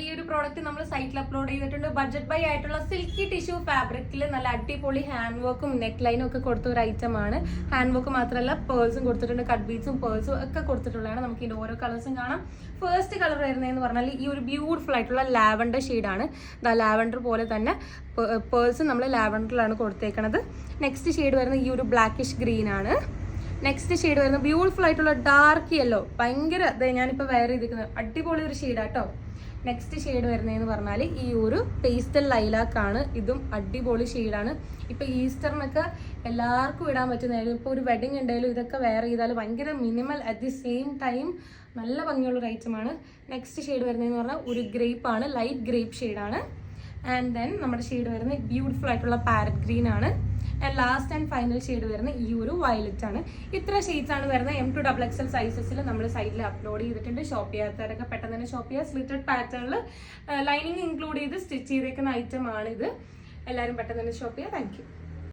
ഈ ഒരു പ്രോഡക്റ്റ് നമ്മൾ സൈറ്റിൽ അപ്ലോഡ് ചെയ്തിട്ടുണ്ട്. ബഡ്ജറ്റ് ബൈ ആയിട്ടുള്ള സിൽക്കി ടിഷ്യൂ ഫാബ്രിക്കിൽ നല്ല അടിപൊളി ഹാൻഡ് വർക്കും നെക്ക് ലൈനും ഒക്കെ കൊടുത്ത ഒരു ഐറ്റം ആണ്. ഹാൻഡ് വർക്ക് മാത്രമല്ല പേഴ്സും കൊടുത്തിട്ടുണ്ട്, കട്ട് ബീഡ്സും പേഴ്സും ഒക്കെ കൊടുത്തിട്ടുള്ളതാണ്. നമുക്ക് ഇതിന്റെ ഓരോ കളേഴ്സും കാണാം. ഫസ്റ്റ് കളർ വരുന്നതെന്ന് പറഞ്ഞാൽ ഈ ഒരു ബ്യൂട്ടിഫുൾ ആയിട്ടുള്ള ലാവൻഡർ ഷെയ്ഡാണ്. ലാവൻഡർ പോലെ തന്നെ പേഴ്സ് നമ്മൾ ലാവൻഡറിലാണ് കൊടുത്തേക്കണത്. നെക്സ്റ്റ് ഷെയ്ഡ് വരുന്നത് ഈ ഒരു ബ്ലാക്കിഷ് ഗ്രീൻ ആണ്. നെക്സ്റ്റ് ഷെയ്ഡ് വരുന്നത് ബ്യൂട്ടിഫുൾ ആയിട്ടുള്ള ഡാർക്ക് യെല്ലോ, ഭയങ്കര ഞാനിപ്പോൾ വെയർ ചെയ്തിരിക്കുന്നത് അടിപൊളി ഒരു ഷെയ്ഡാട്ടോ. നെക്സ്റ്റ് ഷെയ്ഡ് വരുന്നതെന്ന് പറഞ്ഞാൽ ഈ ഒരു പേസ്റ്റൽ ലൈലാക്ക് ആണ്. ഇതും അടിപൊളി ഷെയ്ഡാണ്. ഇപ്പോൾ ഈസ്റ്ററിനൊക്കെ എല്ലാവർക്കും ഇടാൻ പറ്റുന്നതായിരുന്നു. ഇപ്പോൾ ഒരു വെഡിങ് ഉണ്ടെങ്കിലും ഇതൊക്കെ വെയർ ചെയ്താൽ ഭയങ്കര minimal at the same time നല്ല ഭംഗിയുള്ളൊരു ഐറ്റമാണ്. നെക്സ്റ്റ് ഷെയ്ഡ് വരുന്നതെന്ന് പറഞ്ഞാൽ ഒരു ഗ്രേപ്പ് ആണ്, ലൈറ്റ് ഗ്രേപ്പ് ഷെയ്ഡാണ്. ആൻഡ് ദെൻ നമ്മുടെ ഷെയ്ഡ് വരുന്നത് ബ്യൂട്ടിഫുൾ ആയിട്ടുള്ള പാരറ്റ് ഗ്രീൻ ആണ്. And last and final shade വരുന്നത് ഈ ഒരു വയലറ്റ് ആണ്. ഇത്ര ഷെയ്ഡ്സ് ആണ് വരുന്നത്. M2XXL സൈസസിൽ നമ്മൾ സൈറ്റിൽ അപ്ലോഡ് ചെയ്തിട്ടുണ്ട്. ഷോപ്പ് ചെയ്യാത്തവരൊക്കെ പെട്ടെന്ന് തന്നെ ഷോപ്പ് ചെയ്യുക. സ്ലിറ്റഡ് പാറ്റേണിൽ ലൈനിങ് ഇൻക്ലൂഡ് ചെയ്ത് സ്റ്റിച്ച് ചെയ്തേക്കുന്ന ഐറ്റം ആണിത്. എല്ലാവരും പെട്ടെന്ന് തന്നെ ഷോപ്പ് ചെയ്യുക. Thank you.